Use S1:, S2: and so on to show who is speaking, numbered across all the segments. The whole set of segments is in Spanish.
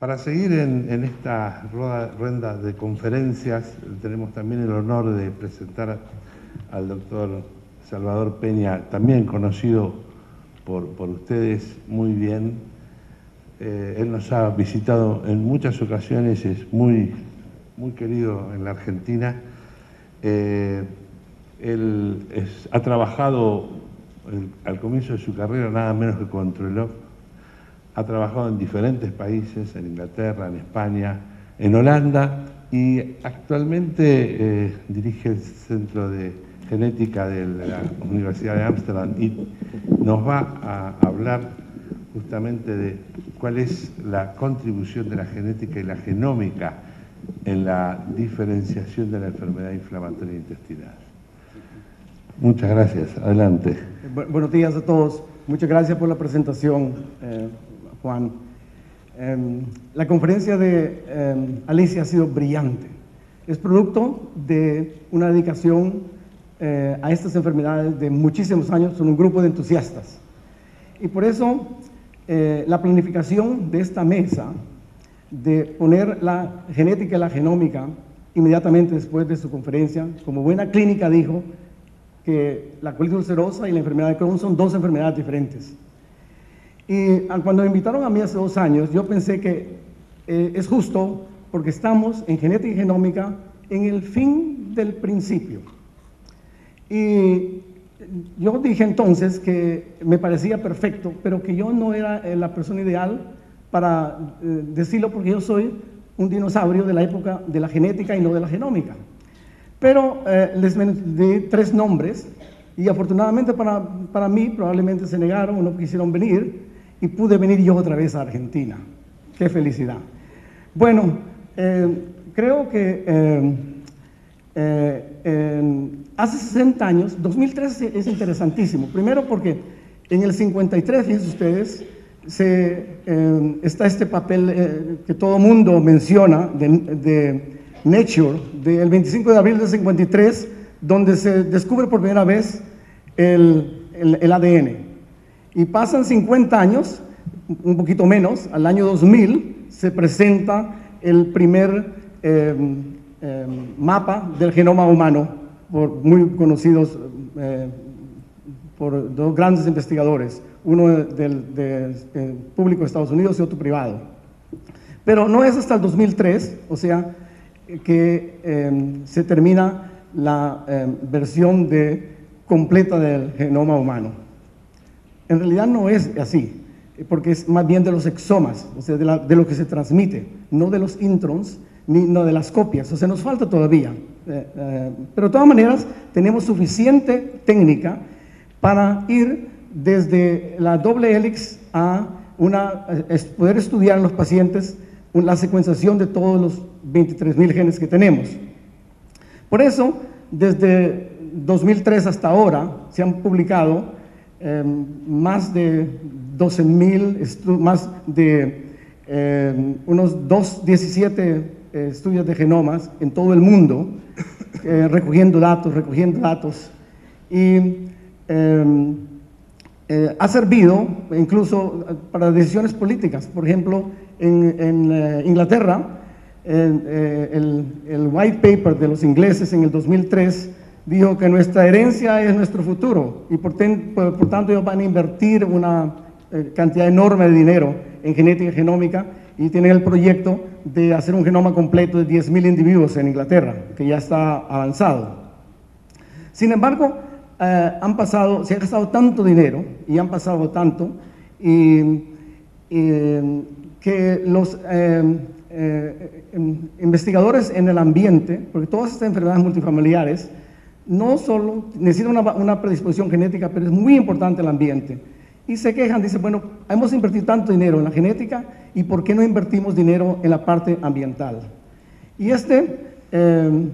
S1: Para seguir en esta ronda de conferencias, tenemos también el honor de presentar al doctor Salvador Peña, también conocido por ustedes muy bien. Él nos ha visitado en muchas ocasiones, es muy querido en la Argentina. Él ha trabajado al comienzo de su carrera nada menos que con Trelov. Ha trabajado en diferentes países, en Inglaterra, en España, en Holanda, y actualmente dirige el Centro de Genética de la Universidad de Ámsterdam y nos va a hablar justamente de cuál es la contribución de la genética y la genómica en la diferenciación de la enfermedad inflamatoria intestinal. Muchas gracias. Adelante.
S2: Buenos días a todos. Muchas gracias por la presentación, Juan. La conferencia de Alicia ha sido brillante. Es producto de una dedicación a estas enfermedades de muchísimos años. Son un grupo de entusiastas. Y por eso la planificación de esta mesa, de poner la genética y la genómica inmediatamente después de su conferencia, como buena clínica dijo que la colitis ulcerosa y la enfermedad de Crohn son dos enfermedades diferentes. Y cuando me invitaron a mí hace 2 años, yo pensé que es justo porque estamos en genética y genómica en el fin del principio. Y yo dije entonces que me parecía perfecto, pero que yo no era la persona ideal para decirlo, porque yo soy un dinosaurio de la época de la genética y no de la genómica. Pero les di 3 nombres y afortunadamente para mí probablemente se negaron o no quisieron venir y pude venir yo otra vez a Argentina. ¡Qué felicidad! Bueno, creo que hace 60 años, 2003 es interesantísimo. Primero porque en el 53, fíjense ustedes, está este papel que todo mundo menciona de Nature, del 25 de abril del 53, donde se descubre por primera vez el ADN. Y pasan 50 años, un poquito menos, al año 2000, se presenta el primer mapa del genoma humano, muy conocidos por 2 grandes investigadores, uno del público de Estados Unidos y otro privado. Pero no es hasta el 2003, o sea, que se termina la versión completa del genoma humano. En realidad no es así, porque es más bien de los exomas, o sea, de lo que se transmite, no de los introns, ni no de las copias, o sea, nos falta todavía. Pero de todas maneras, tenemos suficiente técnica para ir desde la doble hélice a poder estudiar en los pacientes la secuenciación de todos los 23.000 genes que tenemos. Por eso, desde 2003 hasta ahora, se han publicado más de 12.000, más de unos 17 estudios de genomas en todo el mundo, recogiendo datos, y ha servido incluso para decisiones políticas. Por ejemplo, en Inglaterra, el white paper de los ingleses en el 2003 dijo que nuestra herencia es nuestro futuro y por tanto ellos van a invertir una cantidad enorme de dinero en genética y genómica, y tienen el proyecto de hacer un genoma completo de 10.000 individuos en Inglaterra, que ya está avanzado. Sin embargo, se ha gastado tanto dinero y han pasado tanto, que los investigadores en el ambiente, porque todas estas enfermedades multifamiliares no solo necesitan una predisposición genética, pero es muy importante el ambiente. Y se quejan, dicen, bueno, hemos invertido tanto dinero en la genética, ¿y por qué no invertimos dinero en la parte ambiental? Y un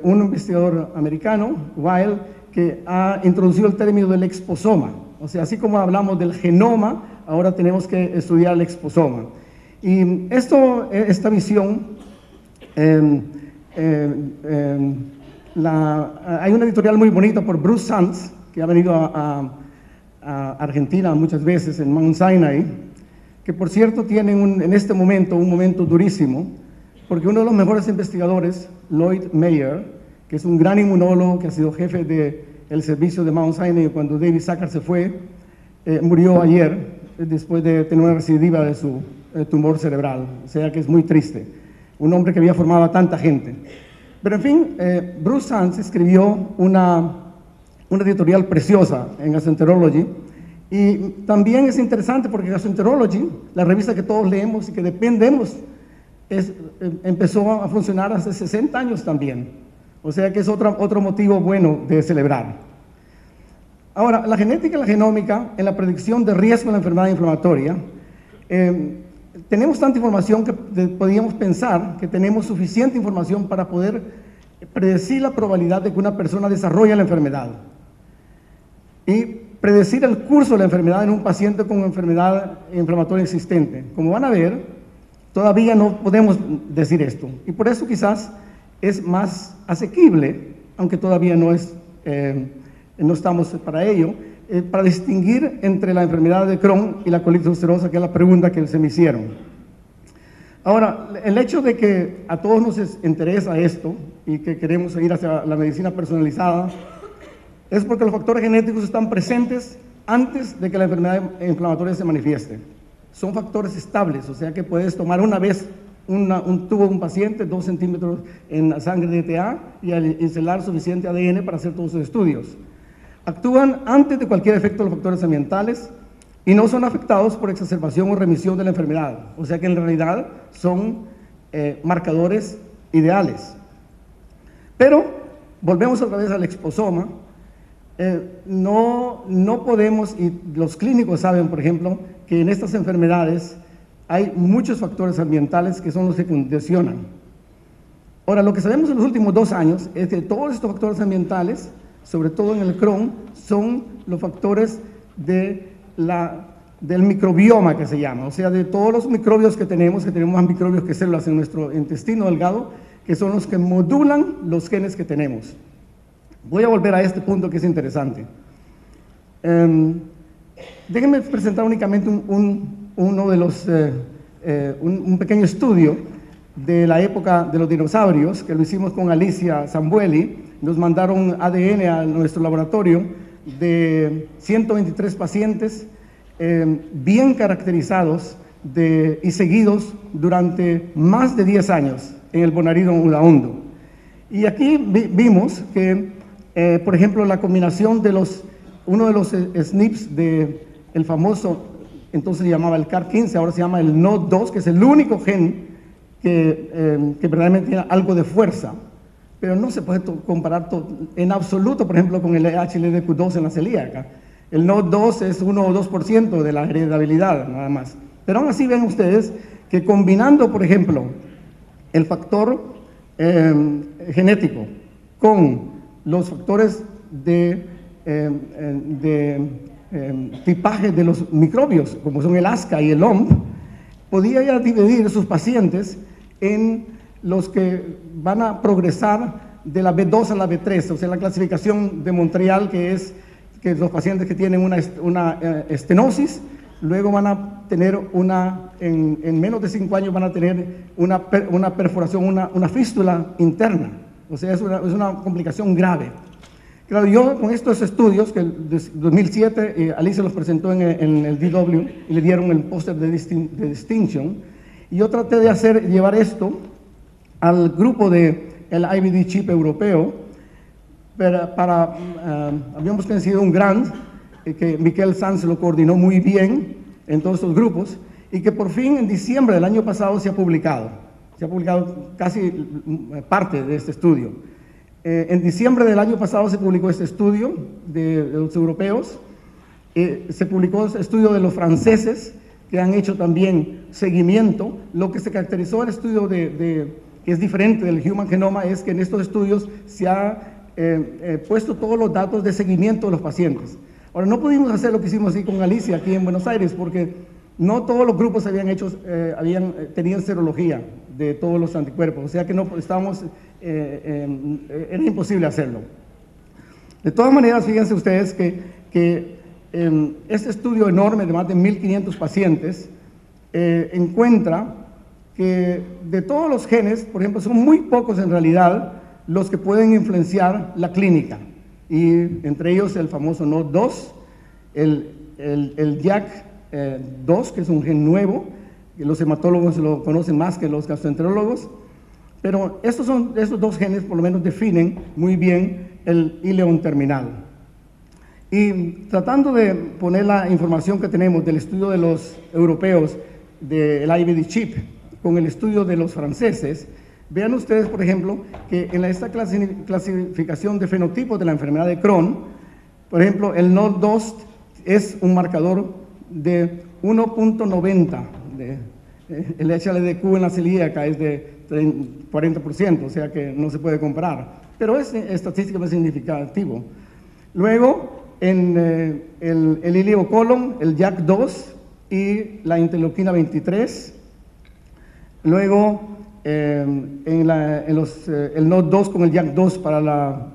S2: investigador americano, Weil, que ha introducido el término del exposoma. O sea, así como hablamos del genoma, ahora tenemos que estudiar el exposoma. Y esta visión, hay una editorial muy bonita por Bruce Sands, que ha venido a Argentina muchas veces, en Mount Sinai, que que por cierto tienen en este momento un momento durísimo, porque uno de los mejores investigadores, Lloyd Mayer, que es un gran inmunólogo que ha sido jefe del servicio de Mount Sinai cuando David Zucker se fue, murió ayer después de tener una recidiva de su tumor cerebral, o sea que es muy triste, un hombre que había formado a tanta gente. Pero en fin, Bruce Sands escribió una editorial preciosa en Gastroenterology, y también es interesante porque Gastroenterology, la revista que todos leemos y que dependemos, empezó a funcionar hace 60 años también, o sea que es otro motivo bueno de celebrar. Ahora, la genética y la genómica en la predicción de riesgo de la enfermedad inflamatoria, tenemos tanta información que podríamos pensar que tenemos suficiente información para poder predecir la probabilidad de que una persona desarrolle la enfermedad y predecir el curso de la enfermedad en un paciente con enfermedad inflamatoria existente. Como van a ver, todavía no podemos decir esto, y por eso quizás es más asequible, aunque todavía no estamos para ello, para distinguir entre la enfermedad de Crohn y la colitis ulcerosa, que es la pregunta que se me hicieron. Ahora, el hecho de que a todos nos interesa esto y que queremos ir hacia la medicina personalizada es porque los factores genéticos están presentes antes de que la enfermedad inflamatoria se manifieste. Son factores estables, o sea que puedes tomar una vez un tubo de un paciente, 2 centímetros en la sangre de ETA y instalar suficiente ADN para hacer todos esos estudios. Actúan antes de cualquier efecto de los factores ambientales y no son afectados por exacerbación o remisión de la enfermedad, o sea que en realidad son marcadores ideales. Pero volvemos otra vez al exposoma. No podemos, y los clínicos saben, por ejemplo, que en estas enfermedades hay muchos factores ambientales que son los que condicionan. Ahora, lo que sabemos en los últimos 2 años es que todos estos factores ambientales, sobre todo en el Crohn, son los factores del microbioma que se llama, o sea, de todos los microbios que tenemos más microbios que células en nuestro intestino delgado, que son los que modulan los genes que tenemos. Voy a volver a este punto que es interesante. Déjenme presentar únicamente un pequeño estudio de la época de los dinosaurios, que lo hicimos con Alicia Zambueli. Nos mandaron ADN a nuestro laboratorio de 123 pacientes bien caracterizados y seguidos durante más de 10 años en el Bonaerense Udaondo. Y aquí vimos que, por ejemplo, la combinación de uno de los SNPs del famoso, entonces se llamaba el CAR15, ahora se llama el NOD2, que es el único gen que verdaderamente tiene algo de fuerza, pero no se puede comparar en absoluto, por ejemplo, con el HLDQ2 en la celíaca. El NOD2 es 1 o 2% de la heredabilidad, nada más. Pero aún así ven ustedes que combinando, por ejemplo, el factor genético con los factores de tipaje de los microbios, como son el ASCA y el OMP, podía ya dividir sus pacientes en los que van a progresar de la B2 a la B3, o sea, la clasificación de Montreal, que es que los pacientes que tienen una estenosis, luego van a tener en menos de 5 años van a tener una perforación, una fístula interna, o sea, es una complicación grave. Claro, yo con estos estudios, que en 2007 Alicia los presentó en el DW y le dieron el póster de Distinction, y yo traté de llevar esto al grupo del IBD Chip europeo, habíamos conseguido un grant que Miquel Sanz lo coordinó muy bien en todos estos grupos, y que por fin en diciembre del año pasado se ha publicado casi parte de este estudio. En diciembre del año pasado se publicó este estudio de los europeos, se publicó este estudio de los franceses, que han hecho también seguimiento. Lo que se caracterizó el estudio que es diferente del Human Genoma es que en estos estudios se ha puesto todos los datos de seguimiento de los pacientes. Ahora, no pudimos hacer lo que hicimos así con Alicia aquí en Buenos Aires, porque no todos los grupos tenían serología de todos los anticuerpos, o sea que era imposible hacerlo. De todas maneras, fíjense ustedes que este estudio enorme de más de 1.500 pacientes encuentra que de todos los genes, por ejemplo, son muy pocos en realidad los que pueden influenciar la clínica, y entre ellos el famoso NOD2, el JAK2, que es un gen nuevo, que los hematólogos lo conocen más que los gastroenterólogos, pero estos dos genes por lo menos definen muy bien el ileón terminal. Y tratando de poner la información que tenemos del estudio de los europeos del IBD chip con el estudio de los franceses, vean ustedes, por ejemplo, que en esta clasificación de fenotipos de la enfermedad de Crohn, por ejemplo, el NOD2 es un marcador de 1.90, el HLDQ en la celíaca es de 40%, o sea que no se puede comparar, pero es estadísticamente significativo. Luego, en el ileocolon, el JAK2 y la interleuquina 23. Luego, el NOD2 con el JAK2 para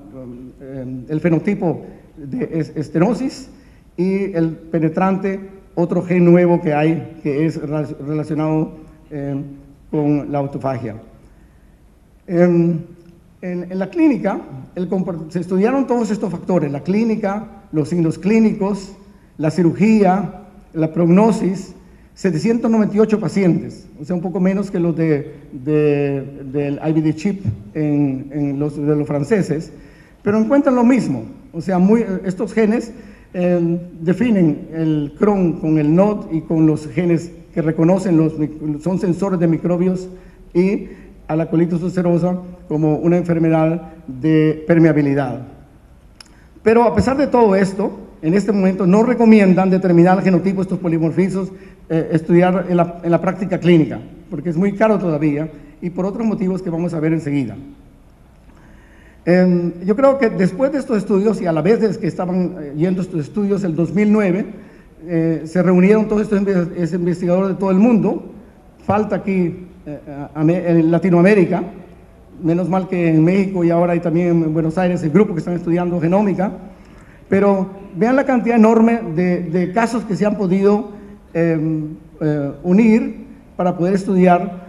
S2: el fenotipo de estenosis, y el penetrante, otro gen nuevo que hay que es relacionado con la autofagia. En la clínica, se estudiaron todos estos factores: la clínica, los signos clínicos, la cirugía, la prognosis. 798 pacientes, o sea, un poco menos que los del IBD chip de los franceses, pero encuentran lo mismo, o sea, estos genes definen el Crohn con el NOD y con los genes que reconocen, son sensores de microbios, y a la colitis ulcerosa como una enfermedad de permeabilidad. Pero a pesar de todo esto, en este momento no recomiendan determinar el genotipo de estos polimorfismos, estudiar en la práctica clínica, porque es muy caro todavía y por otros motivos que vamos a ver enseguida. Yo creo que después de estos estudios, y a la vez de que estaban yendo estos estudios, el 2009, se reunieron todos estos investigadores de todo el mundo. Falta aquí en Latinoamérica, menos mal que en México y ahora hay también en Buenos Aires el grupo que están estudiando genómica, pero vean la cantidad enorme de casos que se han podido unir para poder estudiar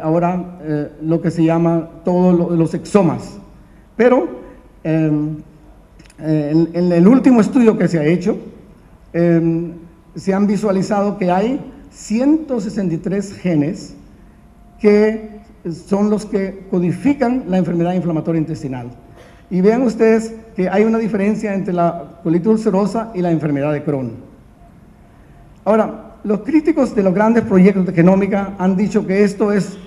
S2: ahora lo que se llama todos los exomas. Pero en el último estudio que se ha hecho, se han visualizado que hay 163 genes que son los que codifican la enfermedad inflamatoria intestinal. Y vean ustedes que hay una diferencia entre la colitis ulcerosa y la enfermedad de Crohn. Ahora, los críticos de los grandes proyectos de genómica han dicho que esto es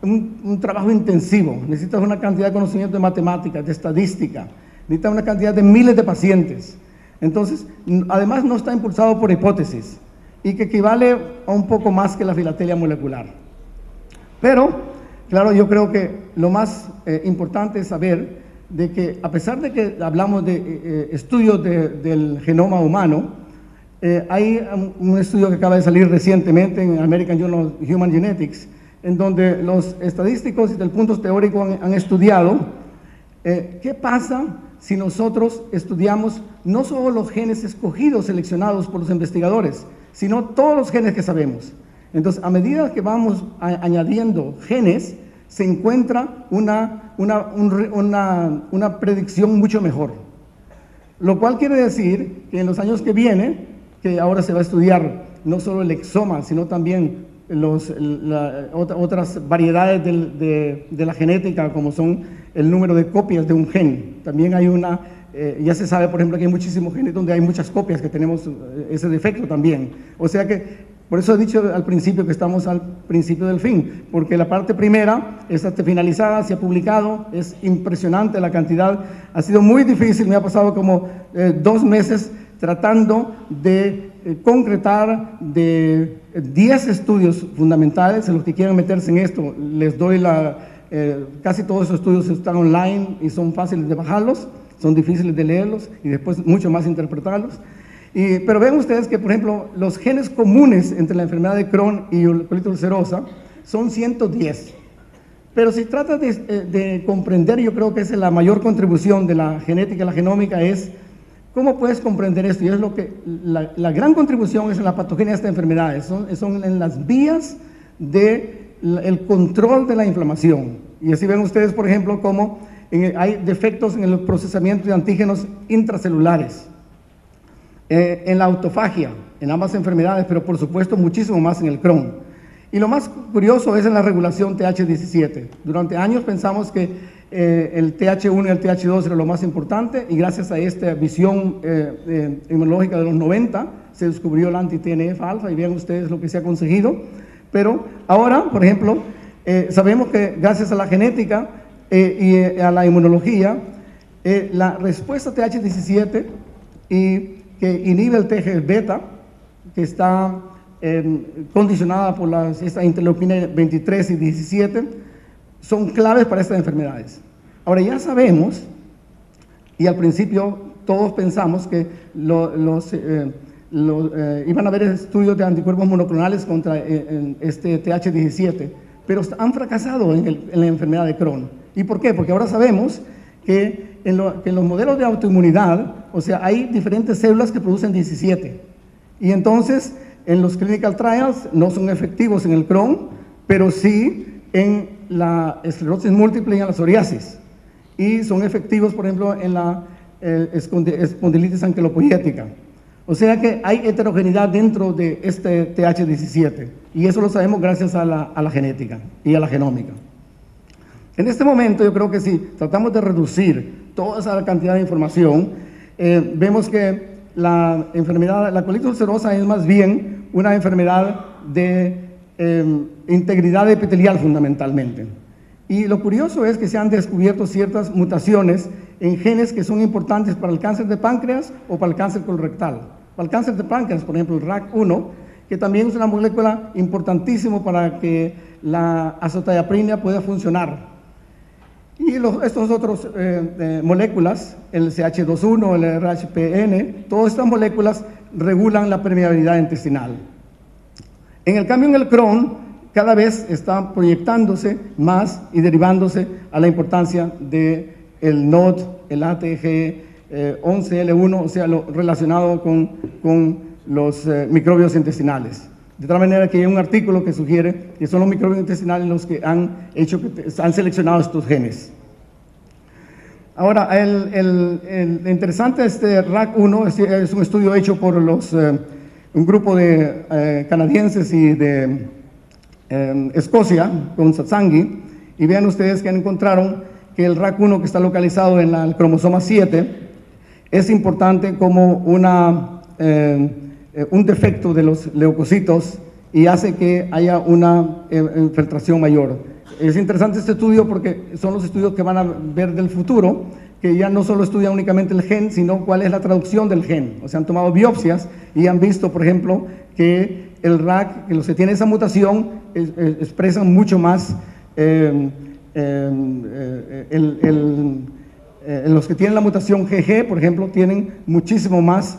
S2: un trabajo intensivo. Necesitas una cantidad de conocimiento de matemáticas, de estadística, necesitas una cantidad de miles de pacientes. Entonces, además no está impulsado por hipótesis, y que equivale a un poco más que la filatelia molecular. Pero, claro, yo creo que lo más importante es saber de que, a pesar de que hablamos de estudios del genoma humano, hay un estudio que acaba de salir recientemente en American Journal of Human Genetics, en donde los estadísticos y del punto teórico han estudiado qué pasa si nosotros estudiamos no solo los genes escogidos, seleccionados por los investigadores, sino todos los genes que sabemos. Entonces, a medida que vamos añadiendo genes, se encuentra una predicción mucho mejor. Lo cual quiere decir que en los años que vienen, que ahora se va a estudiar no solo el exoma, sino también otras variedades de la genética, como son el número de copias de un gen. También hay ya se sabe, por ejemplo, que hay muchísimos genes donde hay muchas copias, que tenemos ese defecto también. O sea que, por eso he dicho al principio que estamos al principio del fin, porque la parte primera está finalizada, se ha publicado, es impresionante la cantidad, ha sido muy difícil, me ha pasado como 2 meses tratando de concretar de 10 estudios fundamentales. En los que quieran meterse en esto, les doy casi todos esos estudios están online y son fáciles de bajarlos, son difíciles de leerlos y después mucho más interpretarlos. Pero vean ustedes que, por ejemplo, los genes comunes entre la enfermedad de Crohn y la colitis ulcerosa son 110. Pero si trata de comprender, yo creo que esa es la mayor contribución de la genética y la genómica, es ¿Cómo puedes comprender esto? Y es lo que la gran contribución es en la patogenia de estas enfermedades, son en las vías del control de la inflamación. Y así ven ustedes, por ejemplo, cómo hay defectos en el procesamiento de antígenos intracelulares, en la autofagia, en ambas enfermedades, pero por supuesto muchísimo más en el Crohn. Y lo más curioso es en la regulación TH17. Durante años pensamos que el TH1 y el TH2 era lo más importante, y gracias a esta visión inmunológica de los 90 se descubrió el anti-TNF-alfa, y vean ustedes lo que se ha conseguido. Pero ahora, por ejemplo, sabemos que gracias a la genética y a la inmunología, la respuesta TH17 y que inhibe el TGF-beta, que está condicionada por esta interleuquina 23 y 17, son claves para estas enfermedades. Ahora ya sabemos, y al principio todos pensamos que iban a haber estudios de anticuerpos monoclonales contra este TH17, pero han fracasado en la enfermedad de Crohn. ¿Y por qué? Porque ahora sabemos que en los modelos de autoinmunidad, o sea, hay diferentes células que producen 17, y entonces en los clinical trials no son efectivos en el Crohn, pero sí en la esclerosis múltiple y en la psoriasis, y son efectivos, por ejemplo, en la espondilitis anquilopoiética. O sea que hay heterogeneidad dentro de este TH17, y eso lo sabemos gracias a la genética y a la genómica. En este momento yo creo que si tratamos de reducir toda esa cantidad de información, vemos que la colitis ulcerosa es más bien una enfermedad de integridad epitelial fundamentalmente. Y lo curioso es que se han descubierto ciertas mutaciones en genes que son importantes para el cáncer de páncreas o para el cáncer colorectal. Para el cáncer de páncreas, por ejemplo, el RAC1, que también es una molécula importantísima para que la azotiaprina pueda funcionar. Y estos otros moléculas, el CH21, el RHPN, todas estas moléculas regulan la permeabilidad intestinal. En el cambio, en el Crohn, cada vez está proyectándose más y derivándose a la importancia del NOD, el ATG11L1, o sea, lo relacionado con los microbios intestinales. De tal manera que hay un artículo que sugiere que son los microbios intestinales los que han seleccionado estos genes. Ahora, el interesante de este RAC1 es un estudio hecho por un grupo de canadienses y de Escocia, con Satsanghi, y vean ustedes que encontraron que el RAC1, que está localizado en el cromosoma 7, es importante como un defecto de los leucocitos y hace que haya una infiltración mayor. Es interesante este estudio porque son los estudios que van a ver del futuro, que ya no solo estudian únicamente el gen, sino cuál es la traducción del gen. O sea, han tomado biopsias y han visto, por ejemplo, que el RAC, que los que tienen esa mutación, expresan mucho más, los que tienen la mutación GG, por ejemplo, tienen muchísimo más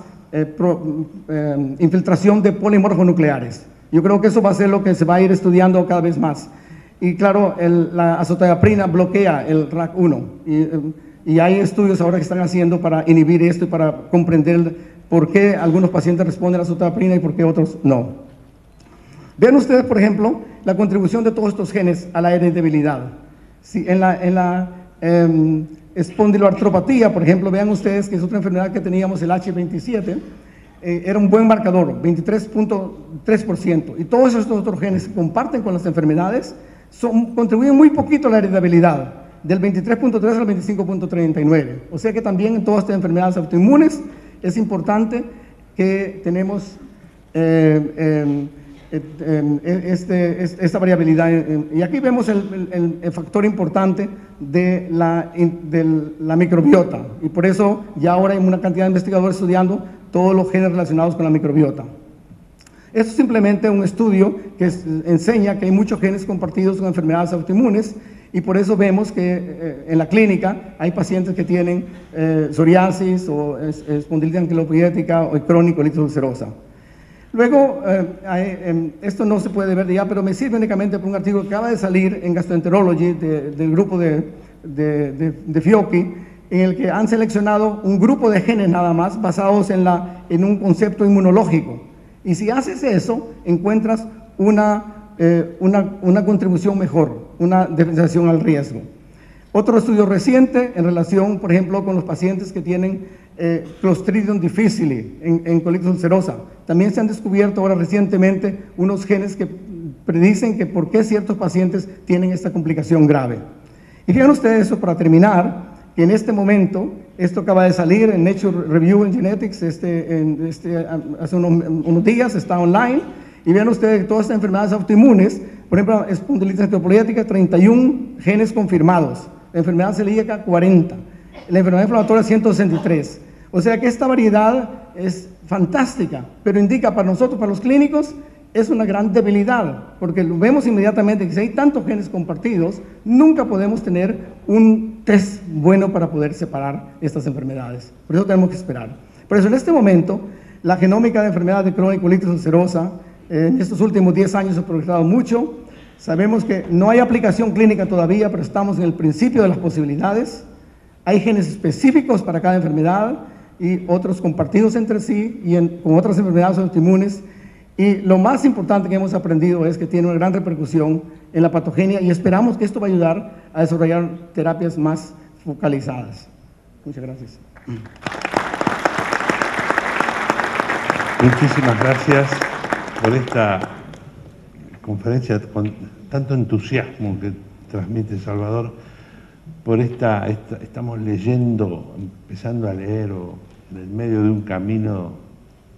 S2: infiltración de polimorfonucleares. Yo creo que eso va a ser lo que se va a ir estudiando cada vez más. Y claro, la azotiaprina bloquea el RAC1, y hay estudios ahora que están haciendo para inhibir esto y para comprender por qué algunos pacientes responden a la azotiaprina y por qué otros no. Vean ustedes, por ejemplo, la contribución de todos estos genes a la heredabilidad. Si en la espondiloartropatía, por ejemplo, vean ustedes que es otra enfermedad que teníamos, el H27, era un buen marcador, 23.3%, y todos estos otros genes que comparten con las enfermedades contribuyen muy poquito a la heredabilidad, del 23.3 al 25.39. O sea que también en todas estas enfermedades autoinmunes es importante que tenemos esta variabilidad. Y aquí vemos el factor importante de la microbiota, y por eso ya ahora hay una cantidad de investigadores estudiando todos los genes relacionados con la microbiota. Esto es simplemente un estudio que enseña que hay muchos genes compartidos con enfermedades autoinmunes, y por eso vemos que en la clínica hay pacientes que tienen psoriasis o espondilitis anquilopoiética o crónico colitis ulcerosa. Luego, esto no se puede ver ya, pero me sirve únicamente por un artículo que acaba de salir en Gastroenterology del grupo de Fiocchi, en el que han seleccionado un grupo de genes nada más basados en un concepto inmunológico. Y si haces eso, encuentras una contribución mejor, una diferenciación al riesgo. Otro estudio reciente en relación, por ejemplo, con los pacientes que tienen Clostridium difficile en colitis ulcerosa. También se han descubierto ahora recientemente unos genes que predicen que por qué ciertos pacientes tienen esta complicación grave. Y fíjense ustedes eso para terminar, que en este momento, esto acaba de salir en Nature Review in Genetics hace unos días, está online, y vean ustedes que todas estas enfermedades autoinmunes, por ejemplo, espondilitis artropoyética, 31 genes confirmados, la enfermedad celíaca, 40, la enfermedad inflamatoria, 163. O sea que esta variedad es fantástica, pero indica para nosotros, para los clínicos, es una gran debilidad, porque lo vemos inmediatamente que si hay tantos genes compartidos, nunca podemos tener un test bueno para poder separar estas enfermedades. Por eso tenemos que esperar. Por eso en este momento, la genómica de enfermedades de Crohn y colitis ulcerosa, en estos últimos 10 años ha progresado mucho. Sabemos que no hay aplicación clínica todavía, pero estamos en el principio de las posibilidades. Hay genes específicos para cada enfermedad y otros compartidos entre sí y con otras enfermedades autoinmunes. Y lo más importante que hemos aprendido es que tiene una gran repercusión en la patogenia y esperamos que esto va a ayudar a desarrollar terapias más focalizadas. Muchas gracias.
S1: Muchísimas gracias por esta conferencia con tanto entusiasmo que transmite Salvador, por estamos leyendo, empezando a leer en medio de un camino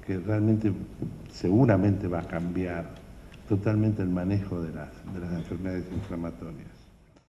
S1: que realmente seguramente va a cambiar totalmente el manejo de las enfermedades inflamatorias.